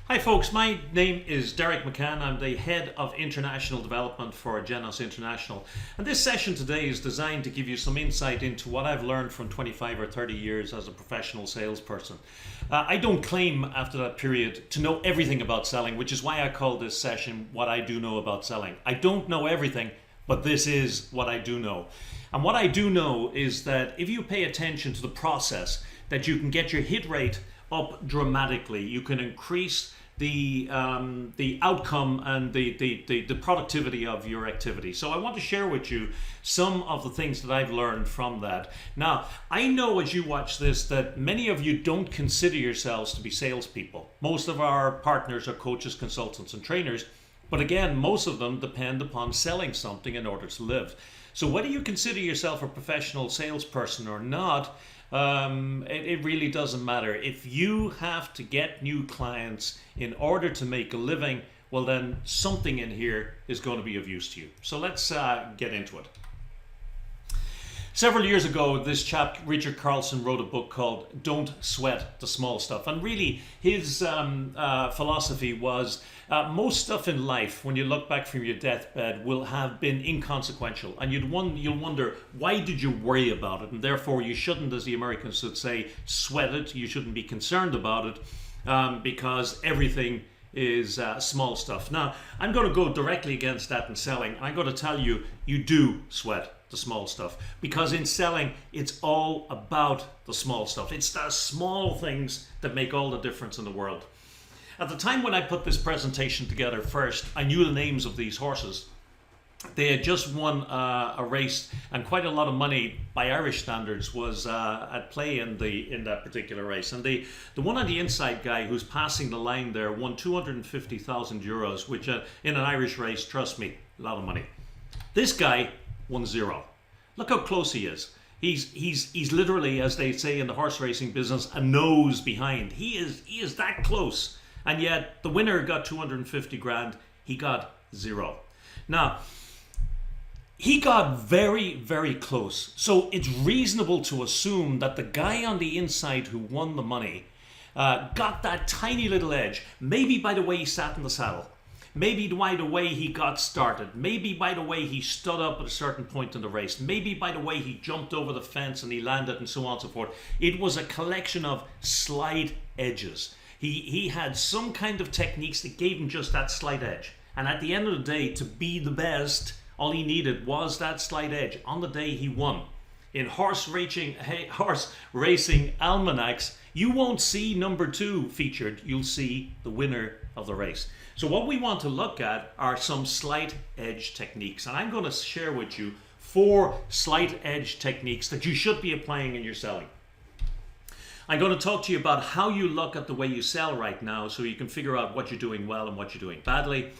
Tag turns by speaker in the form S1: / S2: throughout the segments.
S1: Hi folks, my name is Derek McCann. I'm the Head of International Development for Genos International. And this session today is designed to give you some insight into what I've learned from 25 or 30 years as a professional salesperson. I don't claim after that period to know everything about selling, which is why I call this session What I Do Know About Selling. I don't know everything, but this is what I do know. And what I do know is that if you pay attention to the process, that you can get your hit rate up dramatically. You can increase the outcome and the productivity of your activity. So I want to share with you some of the things that I've learned from that. Now, I know as you watch this that many of you don't consider yourselves to be salespeople. Most of our partners are coaches, consultants, and trainers. But again, most of them depend upon selling something in order to live. So whether you consider yourself a professional salesperson or not, it really doesn't matter. If you have to get new clients in order to make a living, well then something in here is going to be of use to you. So let's get into it. Several years ago, this chap, Richard Carlson, wrote a book called Don't Sweat the Small Stuff. And really, his philosophy was most stuff in life, when you look back from your deathbed, will have been inconsequential. And you'll wonder, why did you worry about it? And therefore, you shouldn't, as the Americans would say, sweat it. You shouldn't be concerned about it because everything is small stuff. Now, I'm going to go directly against that in selling. I'm going to tell you, you do sweat the small stuff, because in selling it's all about the small stuff. It's the small things that make all the difference in the world. At the time when I put this presentation together first, I knew the names of these horses. They had just won a race, and quite a lot of money by Irish standards was at play in that particular race. And the one on the inside guy who's passing the line there won 250,000 euros, which in an Irish race, trust me, a lot of money. This guy won zero. Look how close he is. He's literally, as they say in the horse racing business, a nose behind. He is that close. And yet the winner got 250 grand. He got zero. Now, he got very, very close. So it's reasonable to assume that the guy on the inside who won the money got that tiny little edge. Maybe by the way he sat in the saddle. Maybe by the way he got started. Maybe by the way he stood up at a certain point in the race. Maybe by the way he jumped over the fence and he landed and so on and so forth. It was a collection of slight edges. He had some kind of techniques that gave him just that slight edge. And at the end of the day, to be the best, all he needed was that slight edge. On the day he won. In horse racing almanacs, you won't see number 2 featured. You'll see the winner of the race. So what we want to look at are some slight edge techniques. And I'm going to share with you 4 slight edge techniques that you should be applying in your selling. I'm going to talk to you about how you look at the way you sell right now so you can figure out what you're doing well and what you're doing badly.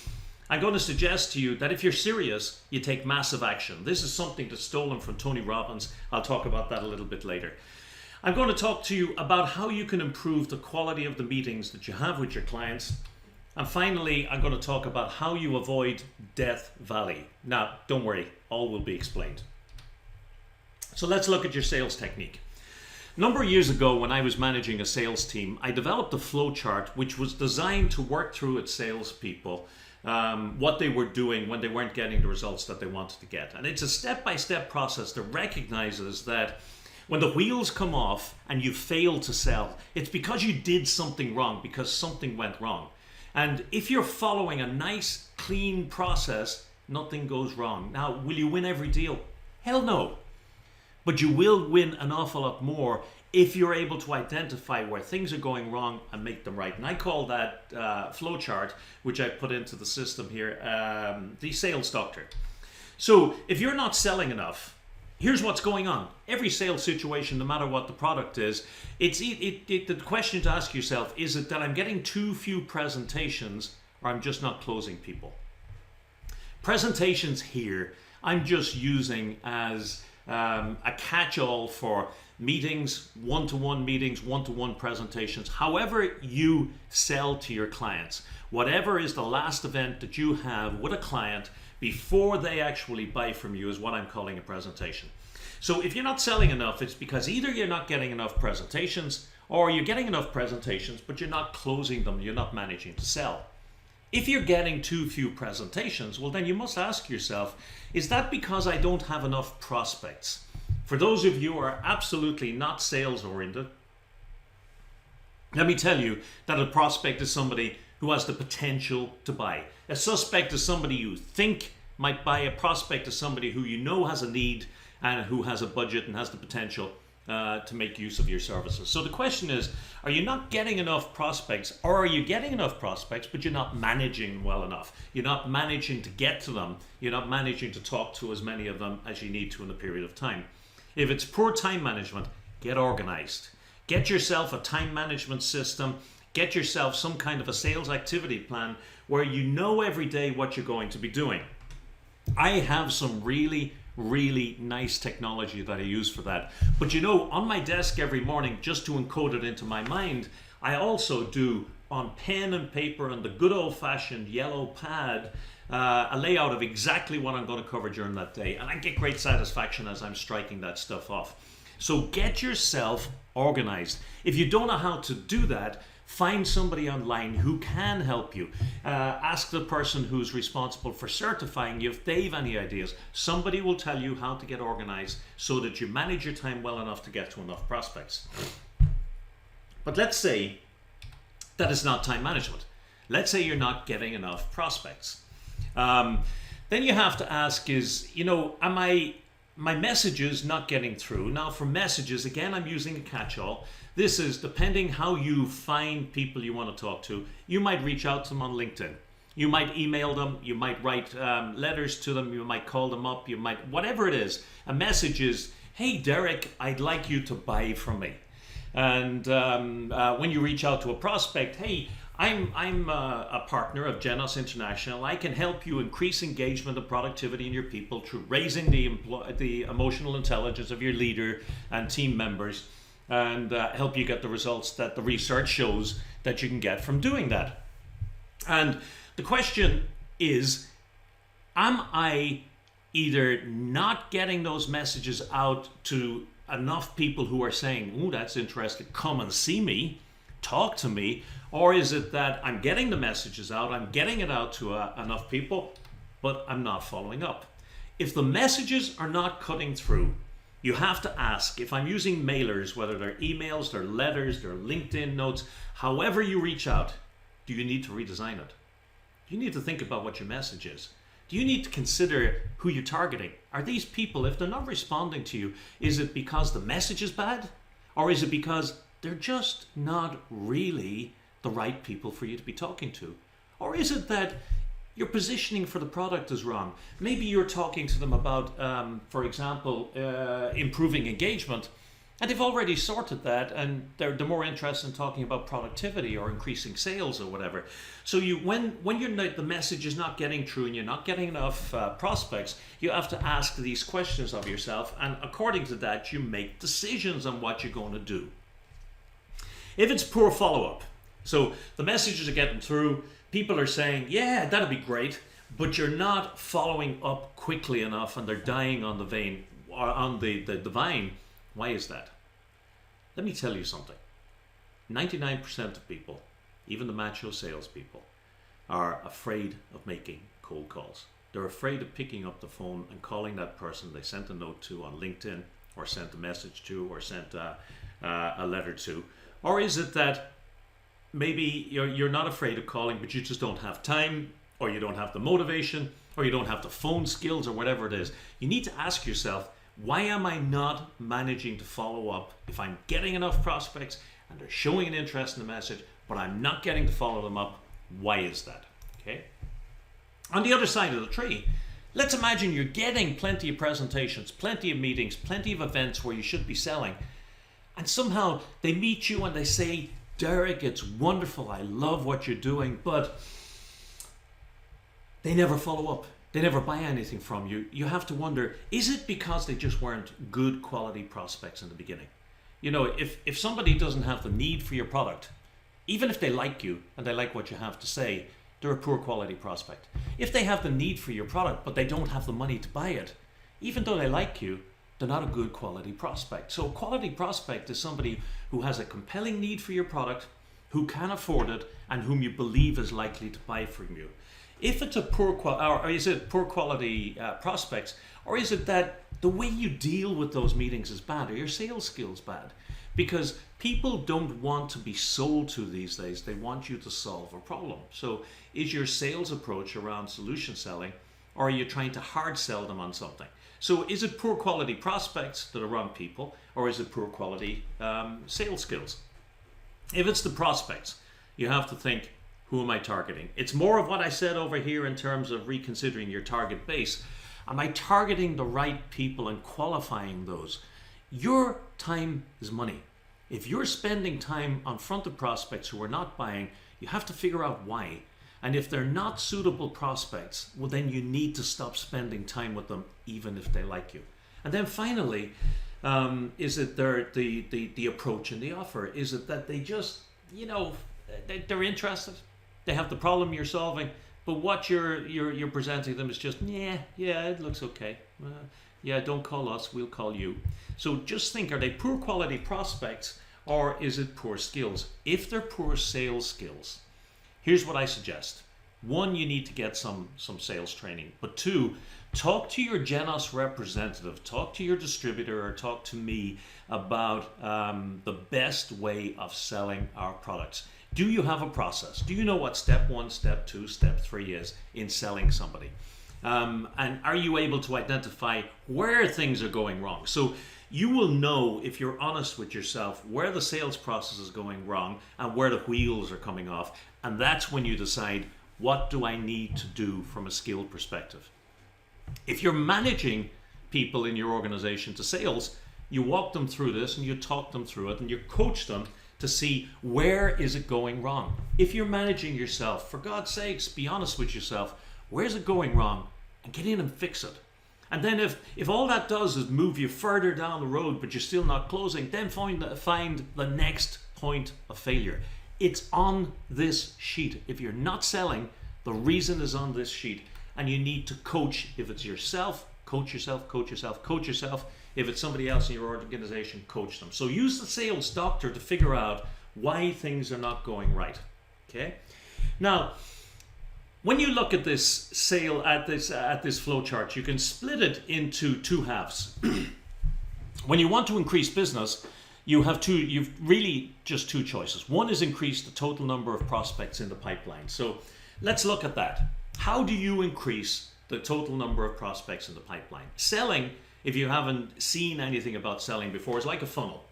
S1: I'm going to suggest to you that if you're serious, you take massive action. This is something that's stolen from Tony Robbins. I'll talk about that a little bit later. I'm going to talk to you about how you can improve the quality of the meetings that you have with your clients. And finally, I'm going to talk about how you avoid Death Valley. Now, don't worry, all will be explained. So let's look at your sales technique. A number of years ago, when I was managing a sales team, I developed a flow chart which was designed to work through its salespeople what they were doing when they weren't getting the results that they wanted to get. And it's a step-by-step process that recognizes that when the wheels come off and you fail to sell, it's because you did something wrong, because something went wrong. And if you're following a nice, clean process, nothing goes wrong. Now, will you win every deal? Hell no. But you will win an awful lot more if you're able to identify where things are going wrong and make them right. And I call that flow chart, which I put into the system here, the sales doctor. So if you're not selling enough, here's what's going on. Every sales situation, no matter what the product is, the question to ask yourself, is it that I'm getting too few presentations or I'm just not closing people? Presentations here, I'm just using as a catch-all for meetings, one-to-one presentations, however you sell to your clients. Whatever is the last event that you have with a client before they actually buy from you is what I'm calling a presentation. So if you're not selling enough, it's because either you're not getting enough presentations or you're getting enough presentations, but you're not closing them, you're not managing to sell. If you're getting too few presentations, well, then you must ask yourself, is that because I don't have enough prospects? For those of you who are absolutely not sales oriented, let me tell you that a prospect is somebody who has the potential to buy. A suspect is somebody you think might buy. A prospect is somebody who you know has a need and who has a budget and has the potential to make use of your services. So the question is, are you not getting enough prospects, or are you getting enough prospects but you're not managing well enough? You're not managing to get to them. You're not managing to talk to as many of them as you need to in a period of time. If it's poor time management, get organized. Get yourself a time management system. Get yourself some kind of a sales activity plan where you know every day what you're going to be doing. I have some really nice technology that I use for that. But you know, on my desk every morning, just to encode it into my mind, I also do on pen and paper and the good old-fashioned yellow pad a layout of exactly what I'm going to cover during that day. And I get great satisfaction as I'm striking that stuff off. So get yourself organized. If you don't know how to do that, find somebody online who can help you. Ask the person who's responsible for certifying you if they've any ideas. Somebody will tell you how to get organized so that you manage your time well enough to get to enough prospects. But let's say that it's not time management. Let's say you're not getting enough prospects. Then you have to ask is, am my messages not getting through? Now for messages, again, I'm using a catch-all. This is depending how you find people you want to talk to. You might reach out to them on LinkedIn. You might email them. You might write letters to them. You might call them up. You might, whatever it is. A message is, hey, Derek, I'd like you to buy from me. And when you reach out to a prospect, hey, I'm a partner of Genos International. I can help you increase engagement and productivity in your people through raising the emotional intelligence of your leader and team members, and help you get the results that the research shows that you can get from doing that. And the question is, am I either not getting those messages out to enough people who are saying, oh, that's interesting, come and see me, talk to me, or is it that I'm getting the messages out, I'm getting it out to enough people, but I'm not following up? If the messages are not cutting through, you have to ask, if I'm using mailers, whether they're emails, they're letters, they're LinkedIn notes, however you reach out, do you need to redesign it? Do you need to think about what your message is? Do you need to consider who you're targeting? Are these people, if they're not responding to you, is it because the message is bad? Or is it because they're just not really the right people for you to be talking to? Or is it that your positioning for the product is wrong? Maybe you're talking to them about, for example, improving engagement, and they've already sorted that, and they're more interested in talking about productivity or increasing sales or whatever. So when the message is not getting through and you're not getting enough prospects, you have to ask these questions of yourself, and according to that, you make decisions on what you're going to do. If it's poor follow-up, so the messages are getting through, people are saying, yeah, that'd be great, but you're not following up quickly enough and they're dying on the vine. Why is that? Let me tell you something. 99% of people, even the macho salespeople, are afraid of making cold calls. They're afraid of picking up the phone and calling that person they sent a note to on LinkedIn, or sent a message to, or sent a letter to. Or is it that maybe you're not afraid of calling, but you just don't have time, or you don't have the motivation, or you don't have the phone skills, or whatever it is? You need to ask yourself, why am I not managing to follow up? If I'm getting enough prospects and they're showing an interest in the message, but I'm not getting to follow them up, why is that? Okay. On the other side of the tree, let's imagine you're getting plenty of presentations, plenty of meetings, plenty of events where you should be selling, and somehow they meet you and they say, Derek, it's wonderful, I love what you're doing, but they never follow up. They never buy anything from you. You have to wonder, is it because they just weren't good quality prospects in the beginning? If somebody doesn't have the need for your product, even if they like you and they like what you have to say, they're a poor quality prospect. If they have the need for your product, but they don't have the money to buy it, even though they like you, they're not a good quality prospect. So a quality prospect is somebody who has a compelling need for your product, who can afford it, and whom you believe is likely to buy from you. If it's a or is it poor quality prospects, or is it that the way you deal with those meetings is bad, or your sales skills bad? Because people don't want to be sold to these days. They want you to solve a problem. So is your sales approach around solution selling, or are you trying to hard sell them on something? So is it poor quality prospects that are wrong people, or is it poor quality sales skills? If it's the prospects, you have to think, who am I targeting? It's more of what I said over here in terms of reconsidering your target base. Am I targeting the right people and qualifying those? Your time is money. If you're spending time on front of prospects who are not buying, you have to figure out why. And if they're not suitable prospects, well, then you need to stop spending time with them, even if they like you. And then finally, is it the approach and the offer? Is it that they just, they're interested, they have the problem you're solving, but what you're presenting them is just, yeah, it looks okay. Yeah, don't call us, we'll call you. So just think, are they poor quality prospects, or is it poor skills? If they're poor sales skills, here's what I suggest. One, you need to get some sales training. But two, talk to your Genos representative, talk to your distributor, or talk to me about the best way of selling our products. Do you have a process? Do you know what step 1, step 2, step 3 is in selling somebody? And are you able to identify where things are going wrong? So you will know, if you're honest with yourself, where the sales process is going wrong and where the wheels are coming off. And that's when you decide, what do I need to do from a skill perspective? If you're managing people in your organization to sales, you walk them through this and you talk them through it and you coach them to see, where is it going wrong? If you're managing yourself, for God's sakes, be honest with yourself. Where's it going wrong? And get in and fix it. And then if all that does is move you further down the road, but you're still not closing, then find the next point of failure. It's on this sheet. If you're not selling, the reason is on this sheet. And you need to coach. If it's yourself, coach yourself, coach yourself, coach yourself. If it's somebody else in your organization, coach them. So use the sales doctor to figure out why things are not going right. Okay? Now, when you look at this sale, at this flow chart, you can split it into two halves. When you want to increase business, you've really just two choices. One is increase the total number of prospects in the pipeline. So let's look at that. How do you increase the total number of prospects in the pipeline? Selling, if you haven't seen anything about selling before, is like a funnel.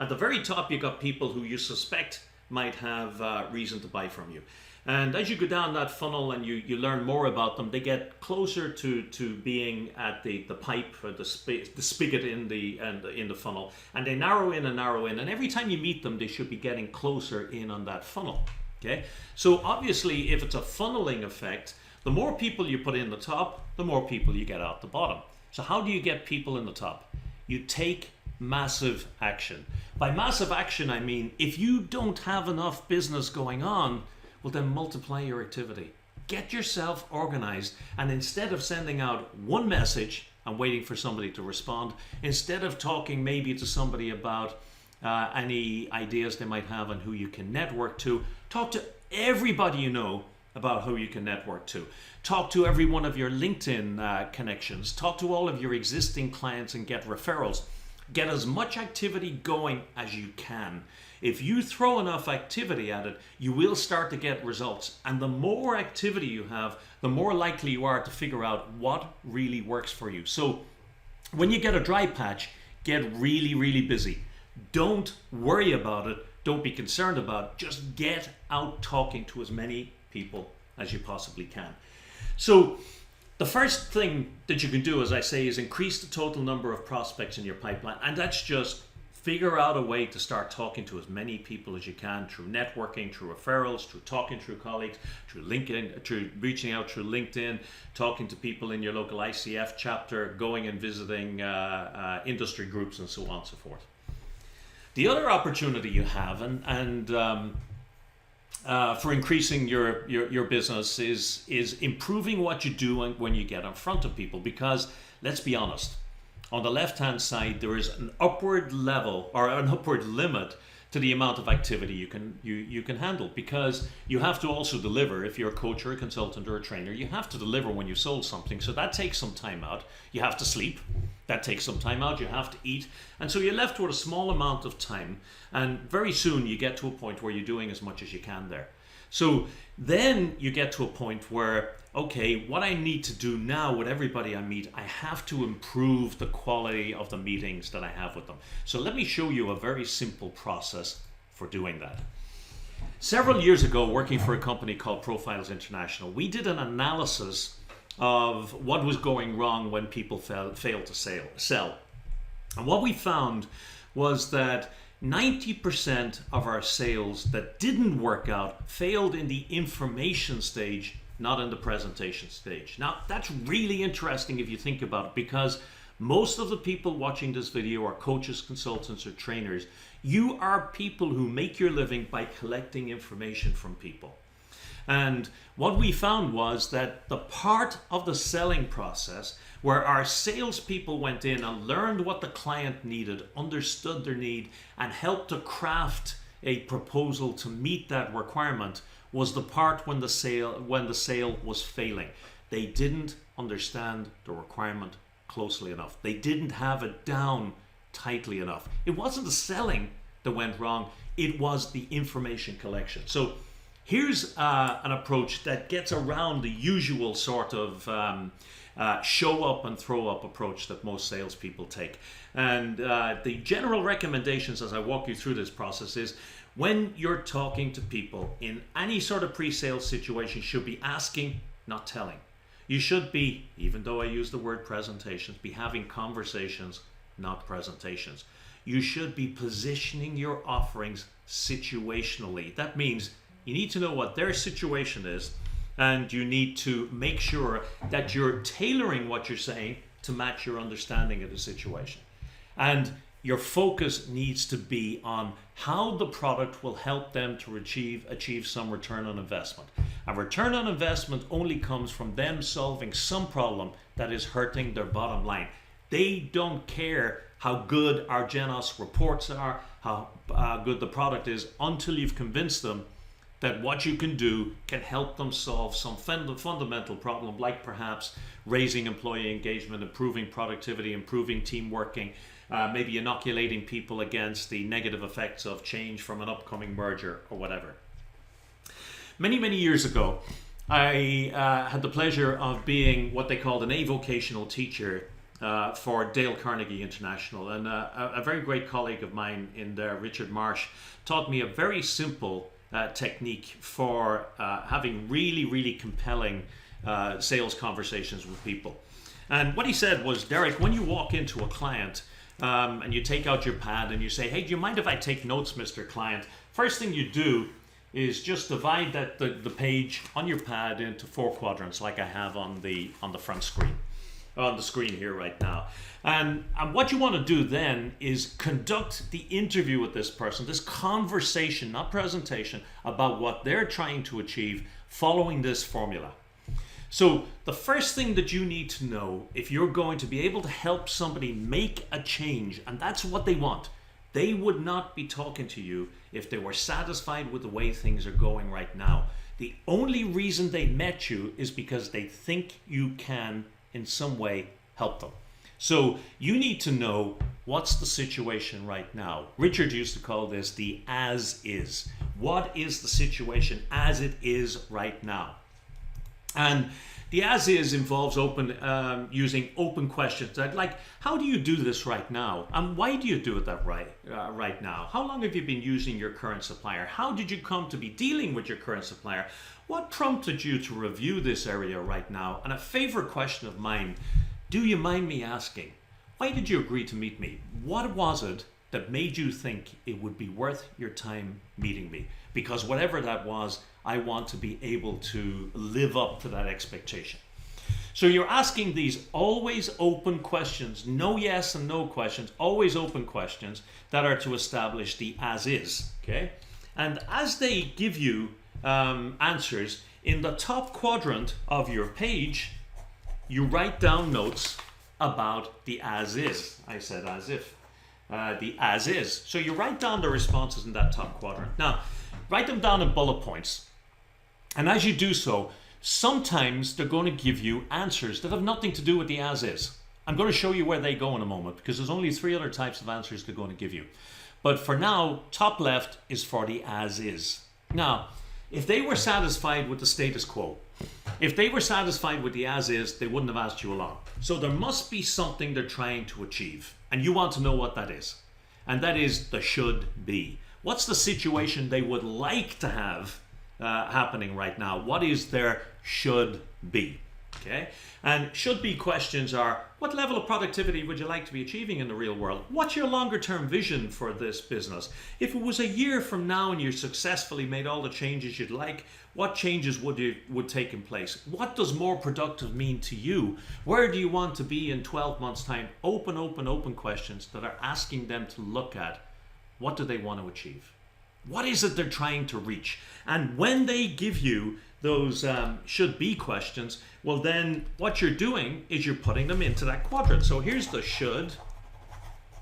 S1: At the very top, you've got people who you suspect might have reason to buy from you. And as you go down that funnel and you learn more about them, they get closer to being at the pipe or the spigot in the funnel, and they narrow in and narrow in. And every time you meet them, they should be getting closer in on that funnel. Okay, so obviously, if it's a funneling effect, the more people you put in the top, the more people you get out the bottom. So how do you get people in the top? You take massive action. By massive action, I mean, if you don't have enough business going on, well, then multiply your activity. Get yourself organized, and instead of sending out one message and waiting for somebody to respond, instead of talking maybe to somebody about any ideas they might have on who you can network to, talk to everybody you know about who you can network to. Talk to every one of your LinkedIn connections. Talk to all of your existing clients and get referrals. Get as much activity going as you can. If you throw enough activity at it, you will start to get results. And the more activity you have, the more likely you are to figure out what really works for you. So when you get a dry patch, get really, really busy. Don't worry about it. Don't be concerned about it. Just get out talking to as many people as you possibly can. So the first thing that you can do, as I say, is increase the total number of prospects in your pipeline. And that's just figure out a way to start talking to as many people as you can through networking, through referrals, through talking through colleagues, through LinkedIn, through reaching out through LinkedIn, talking to people in your local ICF chapter, going and visiting industry groups, and so on and so forth. The other opportunity you have, for increasing your business is improving what you do when you get in front of people. Because let's be honest, on the left-hand side, there is an upward level or an upward limit to the amount of activity you can handle, because you have to also deliver. If you're a coach or a consultant or a trainer, you have to deliver when you sold something. So that takes some time out. You have to sleep. That takes some time out. You have to eat. And so you're left with a small amount of time. And very soon you get to a point where you're doing as much as you can there. So then you get to a point where, okay, what I need to do now with everybody I meet, I have to improve the quality of the meetings that I have with them. So let me show you a very simple process for doing that. Several years ago, working for a company called Profiles International, we did an analysis of what was going wrong when people failed to sell. And what we found was that 90% of our sales that didn't work out failed in the information stage, not in the presentation stage. Now, that's really interesting if you think about it, because most of the people watching this video are coaches, consultants, or trainers. You are people who make your living by collecting information from people. And what we found was that the part of the selling process where our salespeople went in and learned what the client needed, understood their need, and helped to craft a proposal to meet that requirement was the part when the sale was failing. They didn't understand the requirement closely enough. They didn't have it down tightly enough. It wasn't the selling that went wrong, it was the information collection. So here's an approach that gets around the usual sort of show up and throw up approach that most salespeople take. And the general recommendations as I walk you through this process is, when you're talking to people in any sort of pre-sales situation, you should be asking, not telling. You should be, even though I use the word presentations, be having conversations, not presentations. You should be positioning your offerings situationally. That means you need to know what their situation is, and you need to make sure that you're tailoring what you're saying to match your understanding of the situation. And your focus needs to be on how the product will help them to achieve some return on investment. A return on investment only comes from them solving some problem that is hurting their bottom line. They don't care how good our Genos reports are, how good the product is, until you've convinced them that what you can do can help them solve some fundamental problem, like perhaps raising employee engagement, improving productivity, improving team working, maybe inoculating people against the negative effects of change from an upcoming merger or whatever. Many, many years ago, I had the pleasure of being what they called an avocational teacher for Dale Carnegie International. And a very great colleague of mine in there, Richard Marsh, taught me a very simple technique for having really, really compelling sales conversations with people. And what he said was, Derek, when you walk into a client and you take out your pad and you say, hey, do you mind if I take notes, Mr. Client? First thing you do is just divide the page on your pad into 4 quadrants, like I have on the front screen, on the screen here right now. And what you want to do then is conduct the interview with this person, this conversation, not presentation, about what they're trying to achieve following this formula. So the first thing that you need to know, if you're going to be able to help somebody make a change, and that's what they want, they would not be talking to you if they were satisfied with the way things are going right now. The only reason they met you is because they think you can in some way help them. So you need to know what's the situation right now. Richard used to call this the as is. What is the situation as it is right now? And the as is involves using open questions. Like, how do you do this right now? And why do you do it that right now? How long have you been using your current supplier? How did you come to be dealing with your current supplier? What prompted you to review this area right now? And a favorite question of mine, do you mind me asking, why did you agree to meet me? What was it that made you think it would be worth your time meeting me? Because whatever that was, I want to be able to live up to that expectation. So you're asking these always open questions, no yes and no questions, always open questions that are to establish the as is, okay? And as they give you answers, in the top quadrant of your page, you write down notes about the as is. I said as if. The as is. So you write down the responses in that top quadrant. Now, write them down in bullet points. And as you do so, sometimes they're going to give you answers that have nothing to do with the as is. I'm going to show you where they go in a moment, because there's only 3 other types of answers they're going to give you. But for now, top left is for the as is. Now, if they were satisfied with the status quo, if they were satisfied with the as is, they wouldn't have asked you along. So there must be something they're trying to achieve, and you want to know what that is. And that is the should be. What's the situation they would like to have happening right now? What is their should be? Okay, and should be questions are: what level of productivity would you like to be achieving in the real world? What's your longer term vision for this business? If it was a year from now and you successfully made all the changes you'd like, what changes would take in place? What does more productive mean to you? Where do you want to be in 12 months time? Open questions that are asking them to look at what do they want to achieve? What is it they're trying to reach? And when they give you those should be questions, well then what you're doing is you're putting them into that quadrant. So here's the should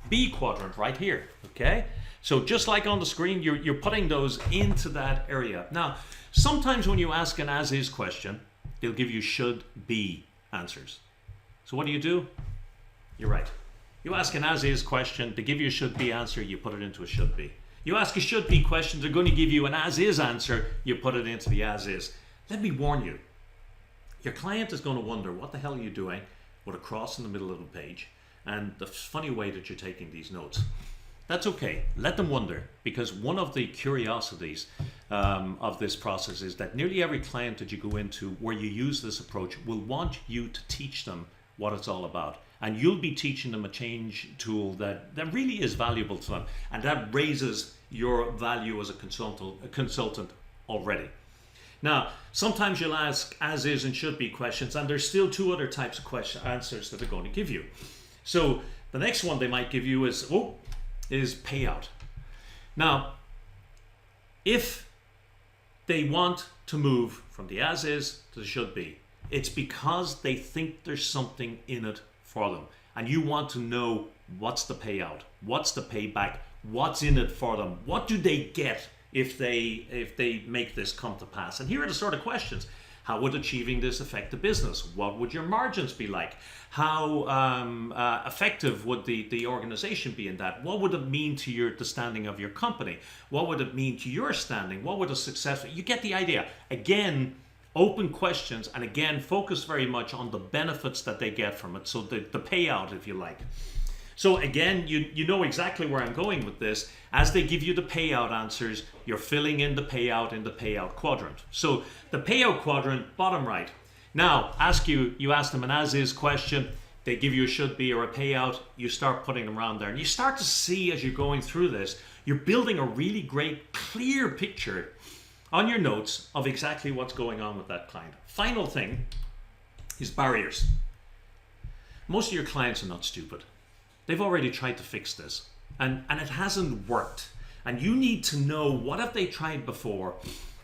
S1: be quadrant right here, okay? So just like on the screen, you're putting those into that area. Now, sometimes when you ask an as is question, they'll give you should be answers. So what do? You're right. You ask an as is question, they give you a should be answer, you put it into a should be. You ask a should be question, they're going to give you an as is answer, you put it into the as is. Let me warn you, your client is going to wonder what the hell are you doing with a cross in the middle of the page and the funny way that you're taking these notes. That's okay, let them wonder, because one of the curiosities of this process is that nearly every client that you go into where you use this approach will want you to teach them what it's all about. And you'll be teaching them a change tool that really is valuable to them. And that raises your value as a consultant already. Now, sometimes you'll ask as is and should be questions, and there's still 2 other types of answers that they're going to give you. So the next one they might give you is payout. Now, if they want to move from the as is to the should be, it's because they think there's something in it for them, and you want to know what's the payout, what's the payback, what's in it for them, what do they get if they make this come to pass. And here are the sort of questions: how would achieving this affect the business? What would your margins be like? How effective would the organization be in that? What would it mean to the standing of your company? What would it mean to your standing? What would a successful, you get the idea. Again, open questions, and again, focus very much on the benefits that they get from it. So the payout, if you like. So again, you know exactly where I'm going with this. As they give you the payout answers, you're filling in the payout quadrant. So the payout quadrant, bottom right. Now, you ask them an as-is question, they give you a should be or a payout, you start putting them around there. And you start to see, as you're going through this, you're building a really great, clear picture on your notes of exactly what's going on with that client. Final thing is barriers. Most of your clients are not stupid. They've already tried to fix this, and it hasn't worked. And you need to know what have they tried before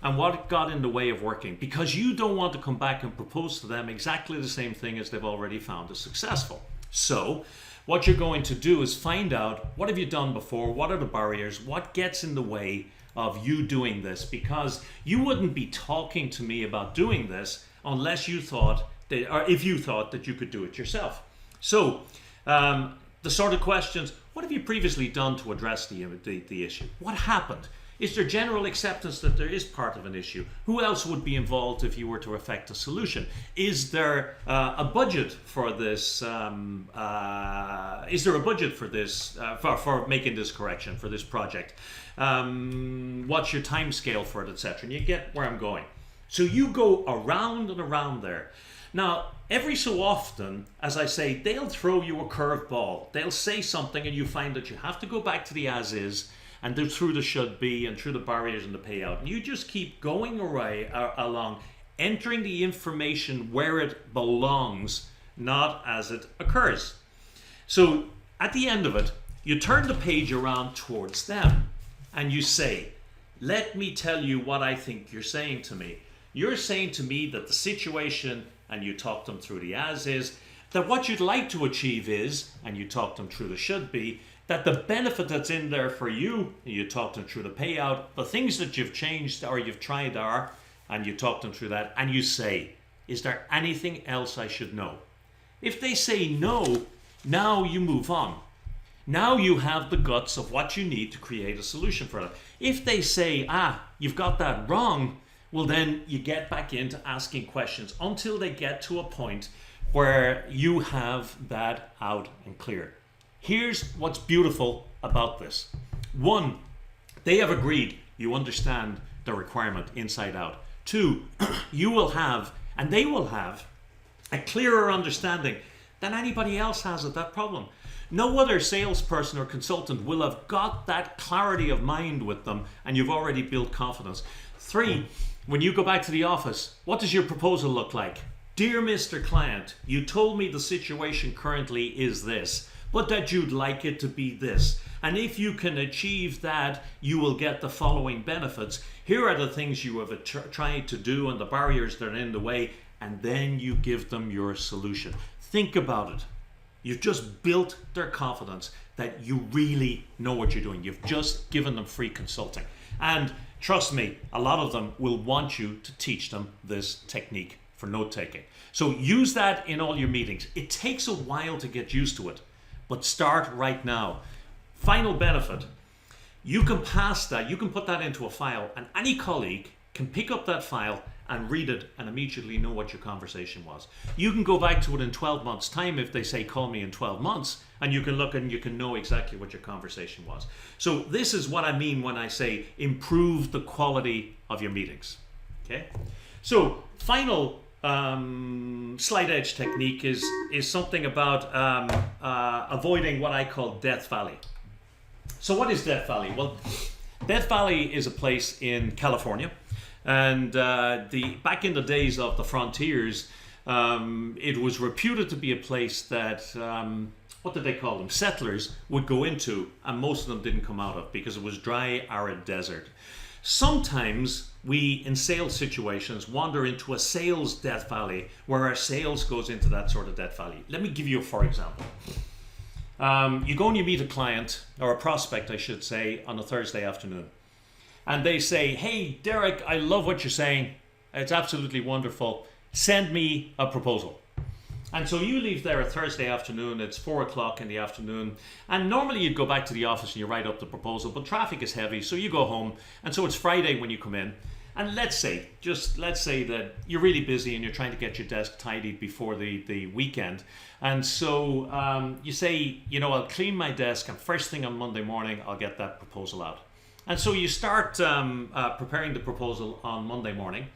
S1: and what got in the way of working, because you don't want to come back and propose to them exactly the same thing as they've already found is successful. So what you're going to do is find out, what have you done before? What are the barriers? What gets in the way of you doing this? Because you wouldn't be talking to me about doing this unless you thought that, or if you thought that you could do it yourself. So the sort of questions: what have you previously done to address the issue? What happened? Is there general acceptance that there is part of an issue? Who else would be involved if you were to effect a solution? Is there a budget for this? Is there a budget for this, for making this correction for this project? What's your time scale for it, etc.? And you get where I'm going. So you go around and around there. Now, every so often, as I say, they'll throw you a curveball. They'll say something and you find that you have to go back to the as is and through the should be and through the barriers and the payout. And you just keep going along, entering the information where it belongs, not as it occurs. So at the end of it, you turn the page around towards them and you say, let me tell you what I think you're saying to me. You're saying to me that the situation, and you talk them through the as is, that what you'd like to achieve is, and you talk them through the should be, that the benefit that's in there for you, and you talk them through the payout, the things that you've changed or you've tried are, and you talk them through that, and you say, is there anything else I should know? If they say no, now you move on. Now you have the guts of what you need to create a solution for them. If they say, you've got that wrong, well then you get back into asking questions until they get to a point where you have that out and clear. Here's what's beautiful about this. One, they have agreed you understand the requirement inside out. Two, you will have, and they will have, a clearer understanding than anybody else has of that problem. No other salesperson or consultant will have got that clarity of mind with them, and you've already built confidence. Three, when you go back to the office, what does your proposal look like? Dear Mr. Client, you told me the situation currently is this, but that you'd like it to be this. And if you can achieve that, you will get the following benefits. Here are the things you have tried to do and the barriers that are in the way, and then you give them your solution. Think about it. You've just built their confidence that you really know what you're doing. You've just given them free consulting. And trust me, a lot of them will want you to teach them this technique for note taking. So use that in all your meetings. It takes a while to get used to it, but start right now. Final benefit, you can pass that, you can put that into a file, and any colleague can pick up that file and read it and immediately know what your conversation was. You can go back to it in 12 months time if they say call me in 12 months, and you can look and you can know exactly what your conversation was. So this is what I mean when I say improve the quality of your meetings. Okay, so final slight edge technique is something about avoiding what I call Death Valley. So what is Death Valley? Well, Death Valley is a place in California, and back in the days of the frontiers, it was reputed to be a place that what did they call them? Settlers would go into, and most of them didn't come out of because it was dry, arid desert. Sometimes we, in sales situations, wander into a sales Death Valley where our sales goes into that sort of Death Valley. Let me give you a for example. You go and you meet a client, or a prospect I should say, on a Thursday afternoon. And they say, hey Derek, I love what you're saying. It's absolutely wonderful. Send me a proposal. And so you leave there a Thursday afternoon, it's 4 o'clock in the afternoon, and normally you'd go back to the office and you write up the proposal, but traffic is heavy, so you go home, and so it's Friday when you come in, and let's say that you're really busy and you're trying to get your desk tidied before the weekend, and so you say, I'll clean my desk, and first thing on Monday morning, I'll get that proposal out. And so you start preparing the proposal on Monday morning.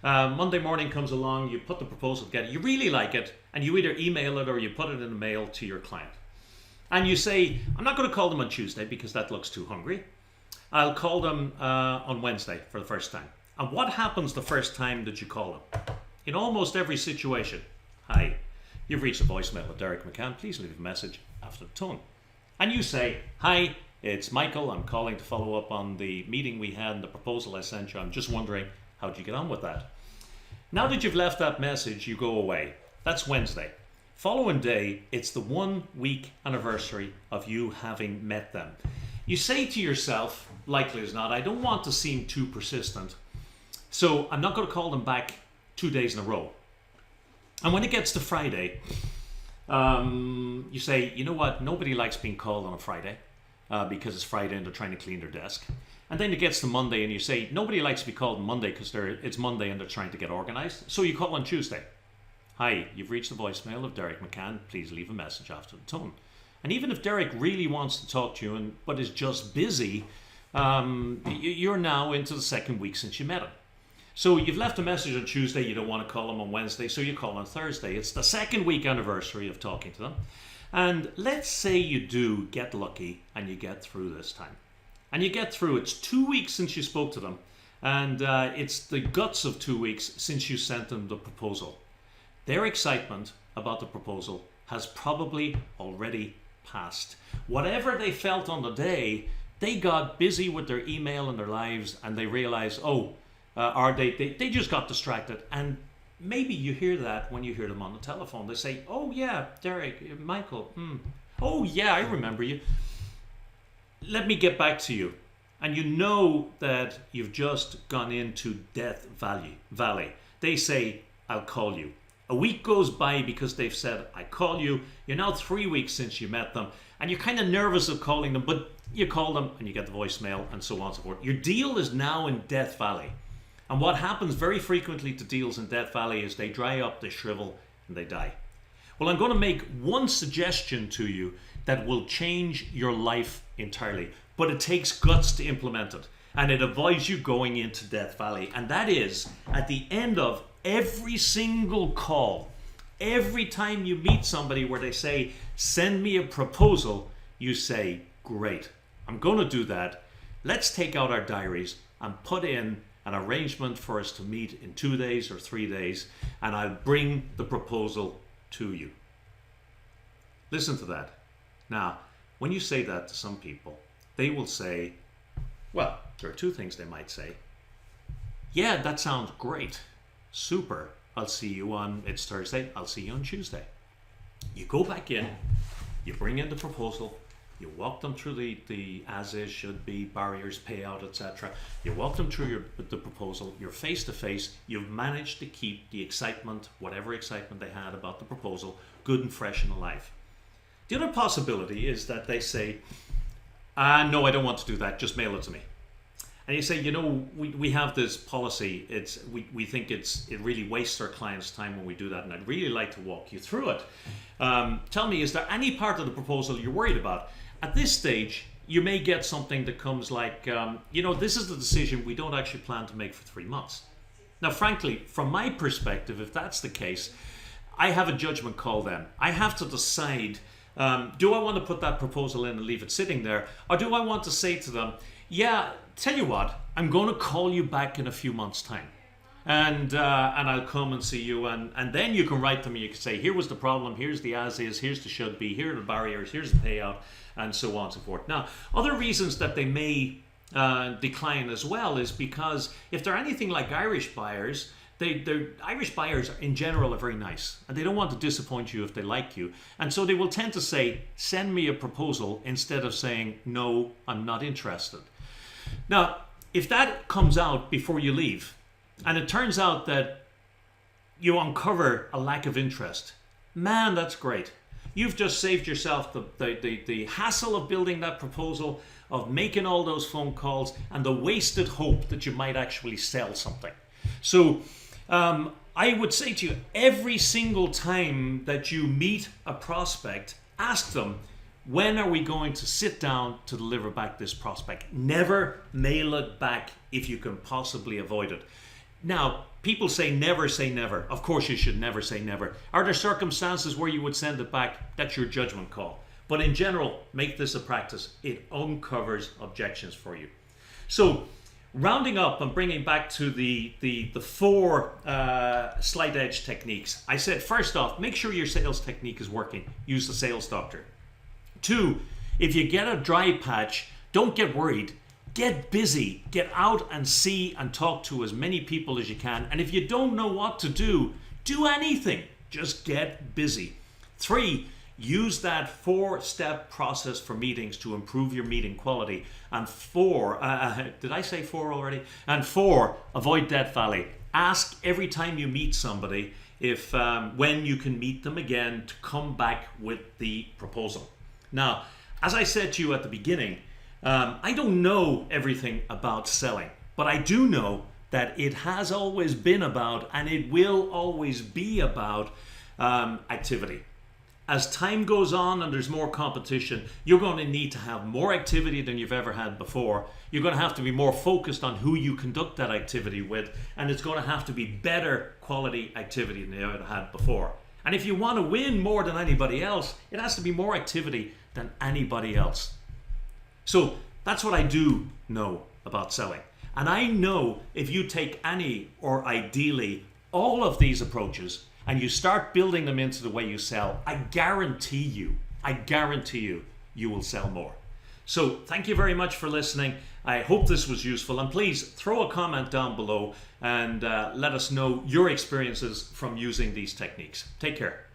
S1: Monday morning comes along, you put the proposal together, you really like it, and you either email it or you put it in the mail to your client. And you say, I'm not going to call them on Tuesday because that looks too hungry. I'll call them on Wednesday for the first time. And what happens the first time that you call them? In almost every situation, hi, you've reached the voicemail of Derek McCann, please leave a message after the tone. And you say, hi, it's Michael, I'm calling to follow up on the meeting we had and the proposal I sent you. I'm just wondering, how'd you get on with that? Now that you've left that message, you go away. That's Wednesday. Following day, it's the 1 week anniversary of you having met them. You say to yourself, likely as not, I don't want to seem too persistent, so I'm not going to call them back 2 days in a row. And when it gets to Friday, you say, you know what, nobody likes being called on a Friday because it's Friday and they're trying to clean their desk. And then it gets to Monday and you say, nobody likes to be called on Monday because it's Monday and they're trying to get organized. So you call on Tuesday. Hi, you've reached the voicemail of Derek McCann. Please leave a message after the tone. And even if Derek really wants to talk to you but is just busy, you're now into the second week since you met him. So you've left a message on Tuesday, you don't want to call him on Wednesday, so you call on Thursday. It's the second week anniversary of talking to them. And let's say you do get lucky and you get through this time. And you get through, it's 2 weeks since you spoke to them, and it's the guts of 2 weeks since you sent them the proposal. Their excitement about the proposal has probably already passed. Whatever they felt on the day, they got busy with their email and their lives, and they realized, or they just got distracted, and maybe you hear that when you hear them on the telephone. They say, oh yeah, Derek, Michael, oh yeah, I remember you. Let me get back to you. And you know that you've just gone into Death Valley. They say, I'll call you. A week goes by because they've said, I call you. You're now 3 weeks since you met them. And you're kind of nervous of calling them, but you call them and you get the voicemail and so on and so forth. Your deal is now in Death Valley. And what happens very frequently to deals in Death Valley is they dry up, they shrivel, and they die. Well, I'm going to make one suggestion to you that will change your life entirely. But it takes guts to implement it. And it avoids you going into Death Valley. And that is, at the end of every single call, every time you meet somebody where they say, send me a proposal, you say, great, I'm going to do that. Let's take out our diaries and put in an arrangement for us to meet in 2 days or 3 days, and I'll bring the proposal to you. Listen to that. Now, when you say that to some people, they will say, well, there are two things they might say. Yeah, that sounds great. Super. I'll see you on, it's Thursday, I'll see you on Tuesday. You go back in, you bring in the proposal, you walk them through the as is, should be, barriers, payout, etc. You walk them through the proposal, you're face to face, you've managed to keep the excitement, whatever excitement they had about the proposal, good and fresh and alive. The other possibility is that they say, no, I don't want to do that, just mail it to me. And you say, we have this policy, we think it really wastes our clients' time when we do that, and I'd really like to walk you through it. Tell me, is there any part of the proposal you're worried about? At this stage, you may get something that comes like, this is the decision we don't actually plan to make for 3 months. Now, frankly, from my perspective, if that's the case, I have a judgment call then. I have to decide, do I want to put that proposal in and leave it sitting there? Or do I want to say to them, yeah, tell you what, I'm going to call you back in a few months' time. And I'll come and see you. And then you can write to me, you can say, here was the problem, here's the as is, here's the should be, here are the barriers, here's the payout, and so on and so forth. Now, other reasons that they may decline as well is because if they're anything like Irish buyers, Irish buyers in general are very nice, and they don't want to disappoint you if they like you, and so they will tend to say, send me a proposal, instead of saying, no, I'm not interested. Now, if that comes out before you leave, and it turns out that you uncover a lack of interest, man, that's great. You've just saved yourself the hassle of building that proposal, of making all those phone calls, and the wasted hope that you might actually sell something. So I would say to you, every single time that you meet a prospect, ask them, when are we going to sit down to deliver back this prospect? Never mail it back if you can possibly avoid it. Now, people say never. Of course you should never say never. Are there circumstances where you would send it back? That's your judgment call. But in general, make this a practice. It uncovers objections for you. So, rounding up and bringing back to the 4 slight edge techniques. I said, first off, make sure your sales technique is working. Use the sales doctor. 2, if you get a dry patch, don't get worried. Get busy. Get out and see and talk to as many people as you can. And if you don't know what to do anything. Just get busy. 3, use that 4-step process for meetings to improve your meeting quality. And 4, did I say 4 already? And 4, avoid Death Valley. Ask every time you meet somebody if when you can meet them again to come back with the proposal. Now, as I said to you at the beginning, I don't know everything about selling, but I do know that it has always been about, and it will always be about, activity. As time goes on and there's more competition, you're going to need to have more activity than you've ever had before. You're going to have to be more focused on who you conduct that activity with, and it's going to have to be better quality activity than you ever had before. And if you want to win more than anybody else, it has to be more activity than anybody else. So that's what I do know about selling. And I know if you take any, or ideally all of these approaches, and you start building them into the way you sell, I guarantee you, you will sell more. So thank you very much for listening. I hope this was useful, and please throw a comment down below and let us know your experiences from using these techniques. Take care.